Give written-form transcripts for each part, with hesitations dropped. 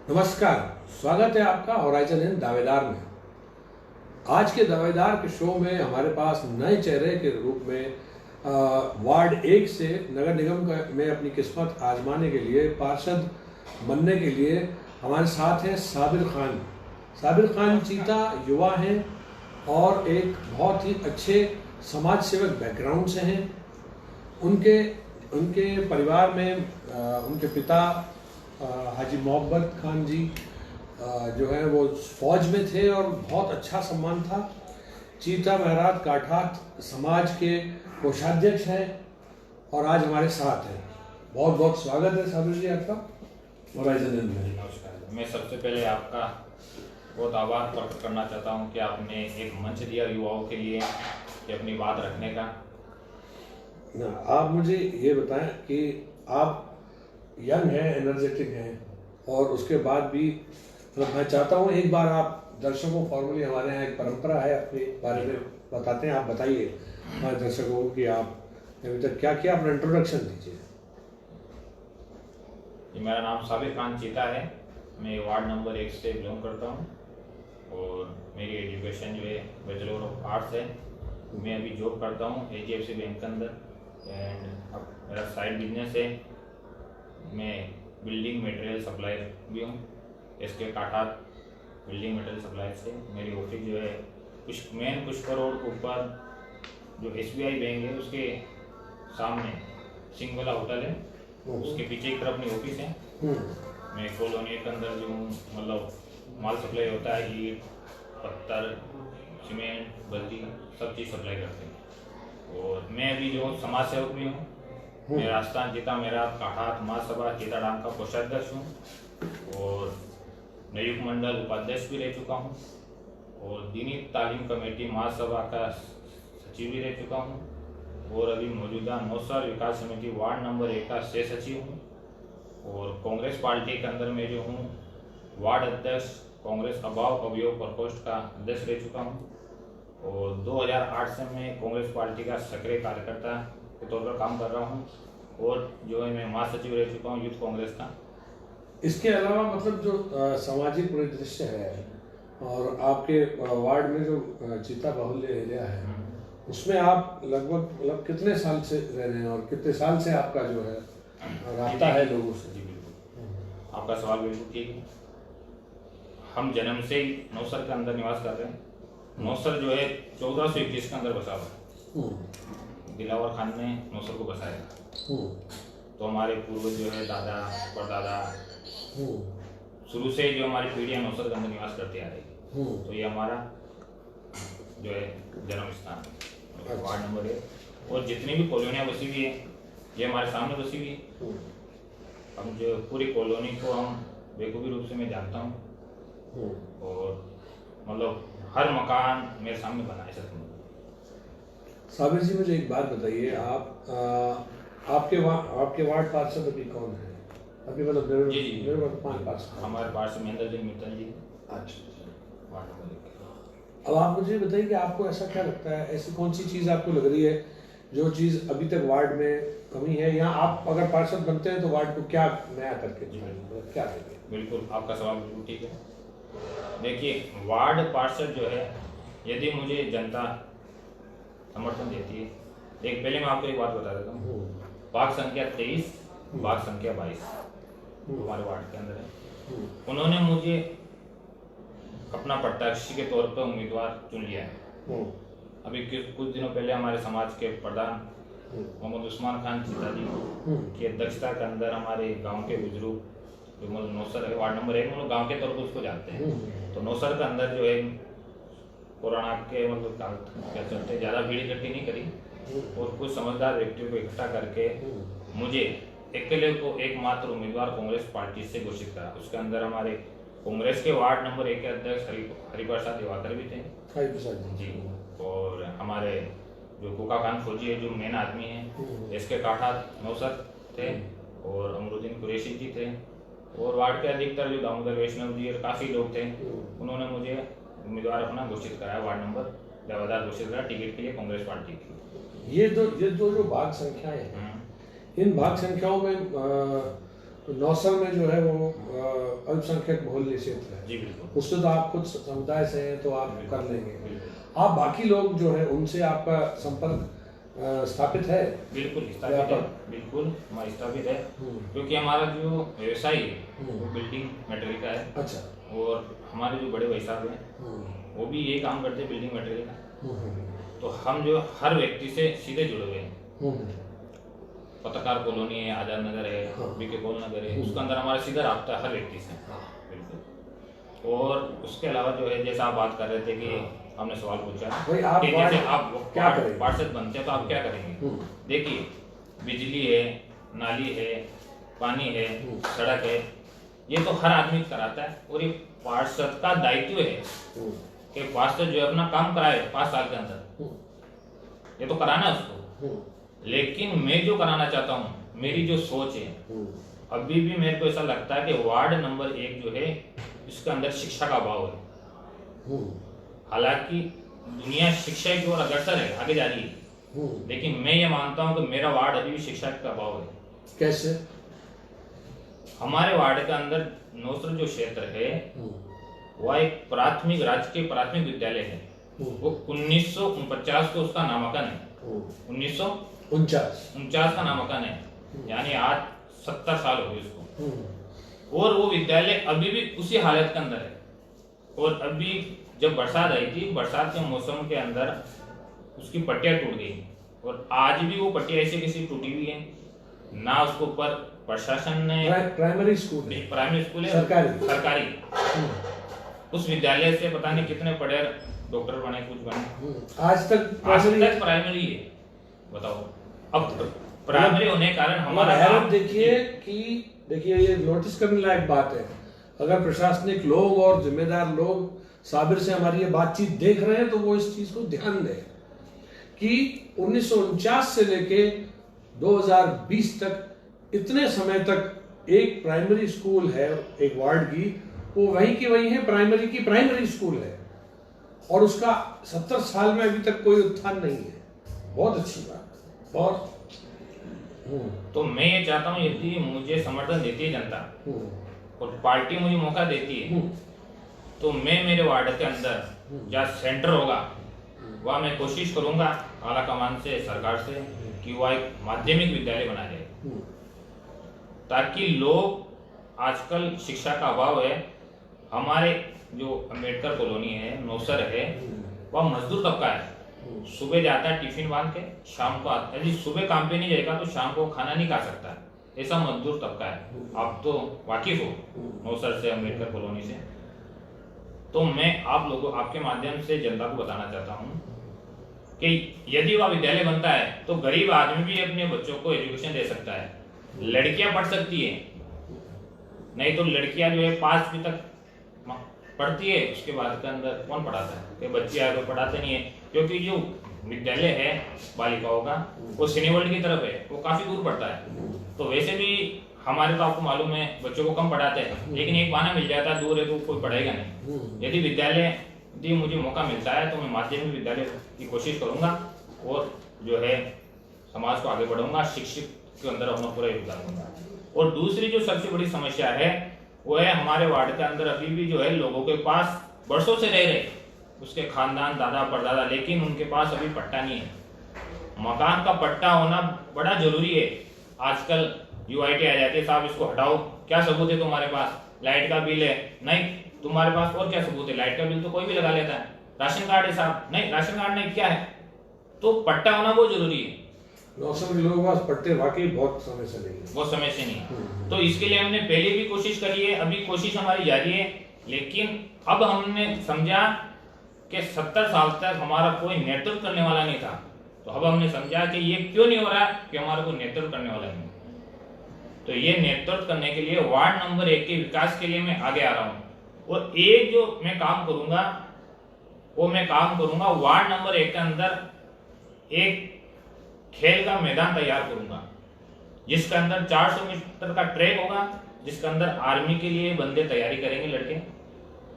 नमस्कार, स्वागत है आपका होराइजन इन दावेदार में। आज के दावेदार के शो में हमारे पास नए चेहरे के रूप में वार्ड 1 से नगर निगम में अपनी किस्मत आजमाने के लिए, पार्षद बनने के लिए हमारे साथ हैं साबिर खान। साबिर खान चीता युवा हैं और एक बहुत ही अच्छे समाज सेवक बैकग्राउंड से हैं। उनके परिवार में उनके पिता हाजी मोहब्बत खान जी जो है वो फौज में थे और बहुत अच्छा सम्मान था। चीता महरात काठात समाज के कोषाध्यक्ष हैं और आज हमारे साथ हैं। बहुत बहुत स्वागत है साबिर जी आपका होराइजन में। नमस्कार। मैं सबसे पहले आपका बहुत आभार प्रकट करना चाहता हूं कि आपने एक मंच दिया युवाओं के लिए कि अपनी बात रखने का। आप मुझे ये बताएं कि आप यंग हैं, एनर्जेटिक हैं और उसके बाद भी मतलब मैं चाहता हूँ एक बार आप दर्शकों को फॉर्मली, हमारे यहाँ एक परंपरा है, अपने बारे में बताते हैं। आप बताइए हमारे दर्शकों को कि आप अभी तक क्या किया, अपना इंट्रोडक्शन दीजिए। मेरा नाम साबिर खान चीता है। मैं वार्ड नंबर 1 से बिलोंग करता हूँ और मेरी एजुकेशन जो है बैचलर ऑफ आर्ट्स है। मैं अभी जॉब करता हूँ HDFC बैंक के अंदर एंड अब मेरा साइड बिजनेस है। मैं बिल्डिंग मटेरियल सप्लायर भी हूँ। इसके काठात बिल्डिंग मटेरियल सप्लायर से मेरी ऑफिस जो है पुष्कर रोड के ऊपर जो SBI बैंक है उसके सामने सिंह वाला होटल है, उसके पीछे की तरफ अपनी ऑफिस है। मैं कॉलोनी के अंदर जो हूँ मतलब माल सप्लाई होता है, ईंट पत्थर सीमेंट बल्दी सब चीज़ सप्लाई करते हैं। और मैं अभी जो समाज सेवक भी हूँ। मैं राजस्थान चीता महरात काठात महासभा चीता डांग का कोषाध्यक्ष हूँ और संयुक्त मंडल उपाध्यक्ष भी रह चुका हूँ और दीनी तालीम कमेटी महासभा का सचिव भी रह चुका हूँ और अभी मौजूदा नौसर विकास समिति वार्ड नंबर 1 का सह सचिव हूँ और कांग्रेस पार्टी के अंदर में जो हूँ वार्ड अध्यक्ष कांग्रेस अभाव अभियोग प्रकोष्ठ का अध्यक्ष रह चुका हूँ और 2008 से मैं कांग्रेस पार्टी का सक्रिय कार्यकर्ता के तौर पर काम कर रहा हूं और जो है मैं महासचिव रह चुका हूं यूथ कांग्रेस का। इसके अलावा मतलब जो सामाजिक परिदृश्य है और आपके वार्ड में जो चीता बाहुल्य एरिया है उसमें आप लगभग मतलब कितने साल से रह रहे हैं और कितने साल से आपका जो है रास्ता है लोगों से? जी बिल्कुल, आपका सवाल बिल्कुल ठीक है। हम जन्म से ही नौसर के अंदर निवास कर रहे हैं। नौसर जो है 1421 के अंदर बसा हुआ है। दिलावर खान ने नौसर को बसाया। तो हमारे पूर्वज जो है दादा परदादा शुरू से जो हमारी पीढ़ियां नौसर के अंदर निवास करते आ रही। तो ये हमारा जो है जन्म स्थान वार्ड नंबर 1 और जितनी भी कॉलोनियाँ बसी हुई है ये हमारे सामने बसी हुई है। हम जो पूरी कॉलोनी को हम बेखूबी रूप से मैं जानता हूँ और मतलब हर मकान मेरे सामने बना है सर। साबिर जी मुझे एक बात बताइए, आपके वार्ड पार्षद अभी कौन है? अभी मतलब मेरे वर्तमान पार्षद हमारे पार्षद महेंद्र जी मित्तल जी। अच्छा, वार्ड नंबर 1। अब आप मुझे बताइए कि आपको ऐसा क्या लगता है, ऐसी कौन सी चीज़ आपको लग रही है जो चीज़ अभी तक वार्ड में कमी है, या आप अगर पार्षद बनते हैं तो वार्ड को क्या नया करके मतलब क्या करेंगे? बिल्कुल, आपका सवाल बिल्कुल ठीक है। देखिए, वार्ड पार्षद जो है यदि मुझे जनता समर्थन देती है, एक पहले मैं आपको एक बात बता देता हूँ। वार्ड संख्या 23 वार्ड संख्या 22 हमारे वार्ड के अंदर है। उन्होंने मुझे अपना प्रत्याशी के तौर पर उम्मीदवार चुन लिया है। अभी कुछ दिनों पहले हमारे समाज के प्रधान मोहम्मद उस्मान खान चीता जी की अध्यक्षता के अंदर हमारे गांव के बुजुर्ग जो मतलब नौसर है वार्ड नंबर 1 मतलब गाँव के तौर पर उसको जानते हैं। तो नौसर के अंदर जो है कोरोना के मतलब क्या चलते ज़्यादा भीड़ इकट्ठी नहीं करी और कुछ समझदार व्यक्तियों को इकट्ठा करके मुझे अकेले को एकमात्र उम्मीदवार कांग्रेस पार्टी से घोषित करा। उसके अंदर हमारे कांग्रेस के वार्ड नंबर 1 के अध्यक्ष हरिप्रसाद दिवाकर भी थे। हरिप्रसाद जी। और हमारे जो कुका खान फौजी है जो मेन आदमी है इसके काठात नौसर थे और अमरुद्दीन कुरैशी जी थे और वार्ड के अधिकतर जो दामोदर वैष्णव जी और काफ़ी लोग थे। उन्होंने मुझे उम्मीदवार अपना घोषित कराया, वार्ड नंबर दावेदार घोषित करा टिकट के लिए कांग्रेस पार्टी की। ये दो जो भाग संख्याएं हैं, इन भाग संख्याओं में नौसर में जो है वो अल्पसंख्यक बहुल्य क्षेत्र है, जी बिल्कुल, उससे तो आप खुद समुदाय से हैं तो आप कर लेंगे। बिल्कुल। आप बाकी लोग जो है उनसे आपका संपर्क स्थापित है? बिल्कुल स्थापित है, बिल्कुल हमारा स्थापित है, क्योंकि हमारा जो व्यवसाय है वो बिल्डिंग मटेरियल का है। अच्छा। और हमारे जो बड़े भाई साहब हैं वो भी ये काम करते हैं बिल्डिंग मटेरियल का। तो हम जो हर व्यक्ति से सीधे जुड़े हुए हैं। पत्रकार कॉलोनी है, आजाद नगर है, बीके कॉल नगर है, उसके अंदर हमारा सीधा राब्ता हर व्यक्ति से। बिल्कुल। और उसके अलावा जो है, जैसा आप बात कर रहे थे कि हमने सवाल पूछा कि जैसे आप क्या करेंगे, पार्षद बनते हैं तो आप क्या करेंगे। देखिए, बिजली है, नाली है, पानी है, सड़क है, ये तो हर आदमी कराता है। और ये पार्षद का दायित्व है कि पार्षद जो है अपना काम कराए 5 साल के अंदर, ये तो कराना है उसको। लेकिन मैं जो कराना चाहता हूँ, मेरी जो सोच है, अभी भी मेरे को ऐसा लगता है कि वार्ड नंबर 1 जो है इसके अंदर शिक्षा का अभाव है। हालांकि दुनिया शिक्षा की ओर अग्रसर है, आगे जा रही है, लेकिन मैं ये मानता हूँ कि मेरा वार्ड अभी भी शिक्षा का अभाव है। कैसे? हमारे वार्ड के अंदर नौसर जो क्षेत्र है वह एक प्राथमिक राजकीय प्राथमिक विद्यालय है। वो 1949 को उसका नामांकन है, 1949 का नामांकन है, यानी आज 70 साल हो गए उसको। और वो विद्यालय अभी भी उसी हालत के अंदर है। और अभी जब बरसात आई थी, बरसात के मौसम के अंदर उसकी पट्टियां टूट गई, और आज भी वो पट्टियां ऐसे कैसी टूटी हुई है ना। उसके ऊपर प्रशासन ने प्राइमरी स्कूल है, सरकारी उस विद्यालय से पता नहीं कितने पढ़े डॉक्टर बने, कुछ बने, आज तक प्राइमरी है। बताओ, अब प्राइमरी होने के कारण हमारा हैरत देखिए ये नोटिस करने लायक बात है। अगर प्रशासनिक लोग और जिम्मेदार लोग साबिर से हमारी ये बातचीत देख रहे हैं तो वो इस चीज को ध्यान दें कि 1949 से लेके 2020 तक इतने समय तक एक प्राइमरी स्कूल है एक वार्ड की, वो वही की वही है, प्राइमरी की प्राइमरी स्कूल है, और उसका 70 साल में अभी तक कोई उत्थान नहीं है। बहुत अच्छी बात। और तो मैं ये चाहता हूँ, यदि मुझे समर्थन देती है जनता और पार्टी मुझे मौका देती है, तो मैं मेरे वार्ड के अंदर जहाँ सेंटर होगा वहाँ मैं कोशिश करूंगा आला कमान से, सरकार से, कि वह एक माध्यमिक विद्यालय बना जाए, ताकि लोग, आजकल शिक्षा का अभाव है। हमारे जो अम्बेडकर कॉलोनी है, नौसर है, वह मजदूर तबका है। सुबह जाता है टिफिन बांध के, शाम को आता है। यदि सुबह काम पे नहीं जाएगा तो शाम को खाना नहीं खा सकता, ऐसा मजदूर तबका है। आप तो वाकिफ हो नौसर से, अम्बेडकर कॉलोनी से। तो मैं आप लोगों, आपके माध्यम से जनता को बताना चाहता हूँ कि यदि वह विद्यालय बनता है तो गरीब आदमी भी अपने बच्चों को एजुकेशन दे सकता है। लड़कियां पढ़ सकती है, नहीं तो लड़कियां जो है 5वीं तक पढ़ती है, उसके बाद के अंदर कौन पढ़ाता है, कि बच्चे आगे पढ़ाते नहीं है। क्योंकि जो विद्यालय है बालिकाओं का वो सिनेवर्ल्ड की तरफ है, वो काफी दूर पड़ता है। तो वैसे भी हमारे तो आपको मालूम है बच्चों को कम पढ़ाते हैं, लेकिन एक बहाना मिल जाता है, दूर है तो कोई पढ़ेगा नहीं। यदि विद्यालय, यदि मुझे मौका मिलता है तो मैं माध्यमिक विद्यालय की कोशिश करूंगा और जो है समाज को आगे बढ़ाऊंगा, शिक्षित के अंदर अपना पूरा योगदान दूंगा। और दूसरी जो सबसे बड़ी समस्या है वो है, हमारे वार्ड के अंदर अभी भी जो है लोगों के पास वर्षों से रह रहे, उसके खानदान दादा परदादा, लेकिन उनके पास अभी पट्टा नहीं है। मकान का पट्टा होना बड़ा जरूरी है। आजकल यूआईटी आ जाती है, साहब इसको हटाओ, क्या सबूत है तुम्हारे पास, लाइट का बिल है, नहीं तुम्हारे पास और क्या सबूत है, लाइट का बिल तो कोई भी लगा लेता है, राशन कार्ड है साहब, नहीं राशन कार्ड नहीं, क्या है। तो पट्टा होना बहुत जरूरी है। नौसर के लोगों के पास पट्टे वाकई बहुत समय से नहीं है, बहुत समय से नहीं। तो इसके लिए हमने पहले भी कोशिश करी है, अभी कोशिश हमारी जारी है, लेकिन अब हमने समझा कि 70 साल तक हमारा कोई नेतृत्व करने वाला नहीं था। तो अब हमने समझा कि ये क्यों नहीं हो रहा कि हमारा कोई नेतृत्व करने वाला नहीं। तो ये नेतृत्व करने के लिए वार्ड नंबर 1 के विकास के लिए मैं आगे आ रहा हूँ। और एक जो मैं काम करूंगा वो मैं काम करूंगा वार्ड नंबर 1 के अंदर एक खेल का मैदान तैयार करूंगा, जिसके अंदर 400 मीटर का ट्रैक होगा, जिसके अंदर आर्मी के लिए बंदे तैयारी करेंगे, लड़के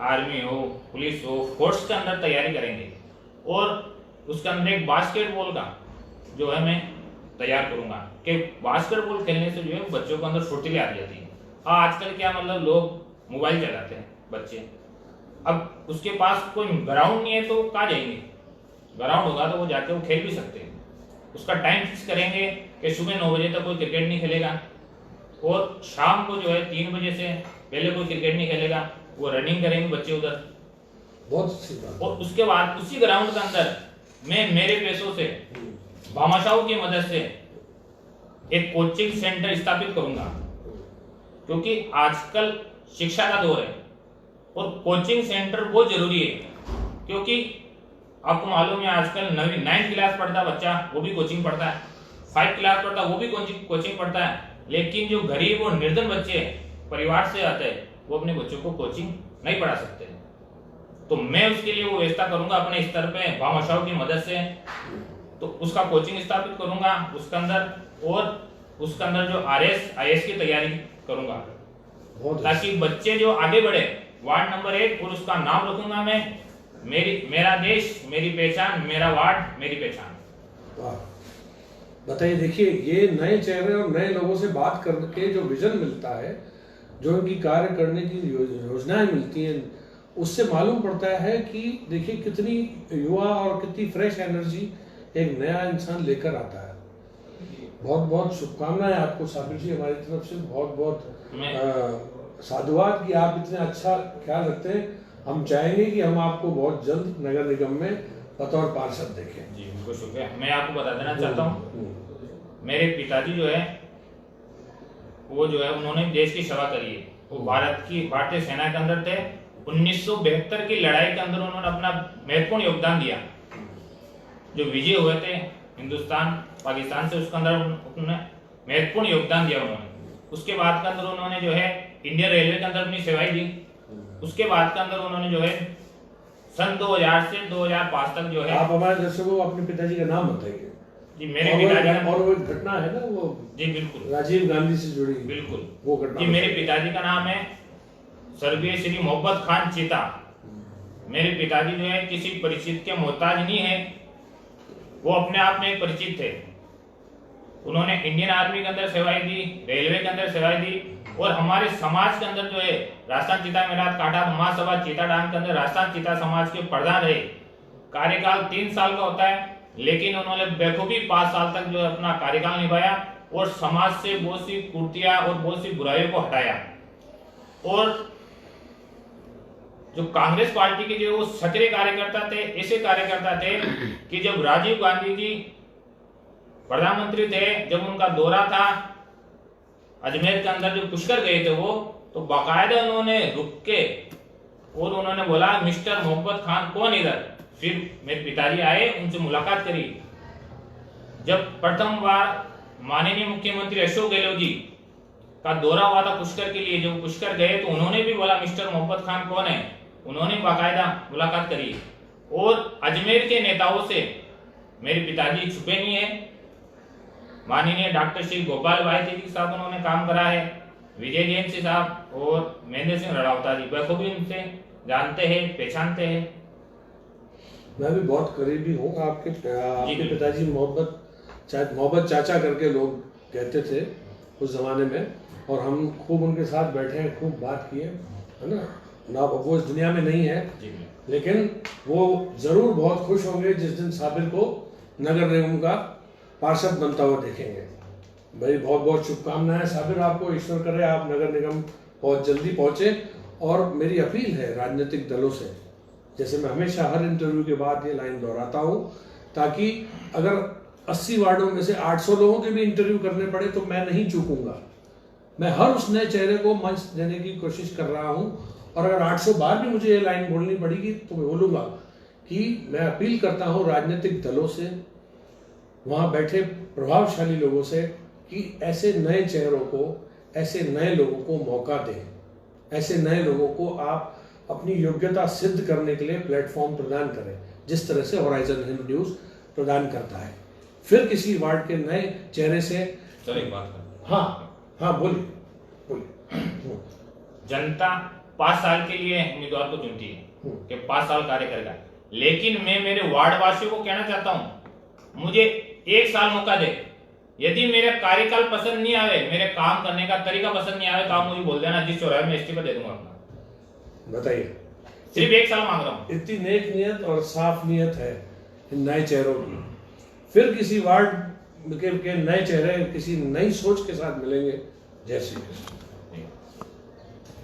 आर्मी हो, पुलिस हो, फोर्स के अंदर तैयारी करेंगे। और उसके अंदर एक बास्केटबॉल का जो है मैं तैयार करूंगा कि बास्केटबॉल खेलने से जो है बच्चों के अंदर फुर्तीली आ जाती है। आजकल क्या मतलब लोग मोबाइल चलाते हैं बच्चे, अब उसके पास कोई ग्राउंड नहीं है तो कहाँ जाएंगे, ग्राउंड होगा तो वो जाके वो खेल भी सकते हैं। उसका टाइम फिक्स करेंगे कि सुबह 9 बजे तक कोई क्रिकेट नहीं खेलेगा और शाम को जो है 3 बजे से पहले कोई क्रिकेट नहीं खेलेगा, वो रनिंग करेंगे बच्चे उधर। बहुत अच्छी बात। और उसके बाद उसी ग्राउंड के अंदर मैं मेरे पैसों से भामाशाह की मदद से एक कोचिंग सेंटर स्थापित करूंगा, क्योंकि आजकल शिक्षा का दौर है और कोचिंग सेंटर बहुत जरूरी है। क्योंकि आपको मालूम है आजकल 9th क्लास पढ़ता बच्चा वो भी कोचिंग पढ़ता है, 5th क्लास पढ़ता वो भी कोचिंग पढ़ता है, लेकिन जो गरीब और निर्धन बच्चे परिवार से आते हैं वो अपने बच्चों को कोचिंग नहीं पढ़ा सकते। तो मैं उसके लिए वो व्यवस्था करूंगा अपने स्तर पे भामाशाह की मदद से, तो उसका कोचिंग स्थापित करूंगा उसके अंदर, और उसके अंदर जो RS IS की तैयारी करूंगा, ताकि बच्चे जो आगे बढ़े। वार्ड नंबर 1 और उसका नाम रखूंगा मैं मेरा देश मेरी पहचान, मेरा वार्ड मेरी पहचान। वाह, बताइए। देखिए, ये नए चेहरे और नए लोगों से बात करके जो विजन मिलता है, जो इनकी कार्य करने की योजनाएं मिलती हैं, उससे मालूम पड़ता है कि देखिए कितनी युवा और कितनी फ्रेश एनर्जी एक नया इंसान लेकर आता है। बहुत बहुत शुभकामनाएं आपको साबिर जी, हमारी तरफ से बहुत बहुत साधुवाद कि आप इतने अच्छा ख्याल रखते हैं। हम चाहेंगे कि हम आपको बहुत जल्द नगर निगम में बतौर पार्षद देखें। जी बिल्कुल शुक्रिया। मैं आपको बता देना चाहता हूँ, मेरे पिताजी जो है वो जो है उन्होंने देश की सेवा करी है। वो भारतीय सेना के अंदर थे। 1972 की लड़ाई के अंदर उन्होंने अपना महत्वपूर्ण योगदान दिया। जो विजय हुए थे हिंदुस्तान पाकिस्तान से, उसके अंदर उन्होंने महत्वपूर्ण योगदान दिया उन्होंने। उसके बाद के अंदर उन्होंने जो है इंडियन रेलवे के अंदर अपनी सेवाएं दी। उसके बाद के अंदर उन्होंने जो है सन 2000 से 2005 तक जो है। आप हमारे दर्शकों को अपने पिताजी का नाम बताइए। जी मेरे पिताजी, और वो घटना है ना वो, जी बिल्कुल राजीव गांधी से जुड़ी, बिल्कुल वो घटना। जी मेरे पिताजी का नाम है स्वर्गीय श्री मोहब्बत खान चीता। मेरे पिताजी जो है किसी परिचित के मोहताज नहीं है, वो अपने आप में एक परिचित थे। उन्होंने इंडियन आर्मी के अंदर सेवाएं दी, रेलवे के अंदर सेवाएं दी, और हमारे समाज के अंदर जो है राजस्थान चीता मेरात काटा महासभा चीता डांग के अंदर राजस्थान चीता समाज के प्रधान रहे। कार्यकाल 3 साल का होता है, लेकिन उन्होंने बेखूबी 5 साल तक जो है अपना कार्यकाल निभाया और समाज से बहुत सी कुर्तियां और बहुत सी बुराइयों को हटाया। और जो कांग्रेस पार्टी के जो सक्रिय कार्यकर्ता थे, ऐसे कार्यकर्ता थे कि जब राजीव गांधी जी प्रधानमंत्री थे, जब उनका दौरा था अजमेर के अंदर, जो पुष्कर गए थे वो, तो बाकायदा उन्होंने रुक के और उन्होंने बोला मिस्टर मोहब्बत खान कौन इधर। फिर मेरे पिताजी आए, उनसे मुलाकात करी। जब प्रथम बार माननीय मुख्यमंत्री अशोक गहलोत जी का दौरा हुआ था पुष्कर के लिए, जब पुष्कर गए तो उन्होंने भी बोला मिस्टर मोहब्बत खान कौन है, उन्होंने बाकायदा मुलाकात करी। और अजमेर के नेताओं से मेरे पिताजी छुपे नहीं है। माननीय डॉक्टर श्री गोपाल भाई जी साहब उन्होंने काम करा है, विजय जैन जी साहब और महेंद्र सिंह रड़ावता जी बखूबी उनसे जानते हैं, पहचानते हैं। मैं भी बहुत करीबी हूँ आपके पिताजी मोहब्बत चाचा करके लोग कहते थे उस जमाने में, और हम खूब उनके साथ बैठे हैं, खूब बात किए, है ना। वो इस दुनिया में नहीं है, लेकिन वो जरूर बहुत खुश होंगे जिस दिन साबिर को नगर निगम का पार्षद बनता हुआ देखेंगे। भाई बहुत बहुत शुभकामनाएं साबिर आपको, ईश्वर करे आप नगर निगम बहुत जल्दी पहुंचे। और मेरी अपील है राजनीतिक दलों से, जैसे मैं हमेशा हर इंटरव्यू के बाद ये लाइन दोहराता हूँ, ताकि अगर 80 वार्डों में से 800 लोगों के भी इंटरव्यू करने पड़े तो मैं नहीं चूकूंगा। मैं हर उस नए चेहरे को मंच देने की कोशिश कर रहा हूँ, और अगर 800 बार भी मुझे ये लाइन बोलनी पड़ेगी तो मैं बोलूँगा कि मैं अपील करता हूँ राजनीतिक दलों से, वहाँ बैठे प्रभावशाली लोगों से, कि ऐसे नए चेहरों को, ऐसे नए लोगों को मौका दें। ऐसे नए लोगों को आप अपनी योग्यता सिद्ध करने के लिए प्लेटफॉर्म प्रदान करें, जिस तरह से होराइजन हिंद न्यूज़ प्रदान करता है। फिर किसी वार्ड के नए चेहरे से सर एक बात कर। हाँ बोलिए। जनता 5 साल के लिए उम्मीदवार को चुनती है कि 5 साल कार्य करेगा, लेकिन मैं मेरे वार्ड वासियों को कहना चाहता हूं, मुझे 1 साल मौका दे, यदि मेरे कार्यकाल पसंद नहीं आवे, मेरे काम करने का तरीका पसंद नहीं आवे, तो आप मुझे बोल देना, जिस चौराहे में इस्तीफा दे दूंगा अपना। बताइए, सिर्फ 1 साल मांग रहा हूँ। इतनी नेक नियत और साफ नियत है इन नए चेहरों की, फिर किसी वार्ड के नए चेहरे किसी नई सोच के साथ मिलेंगे। जय श्री कृष्ण।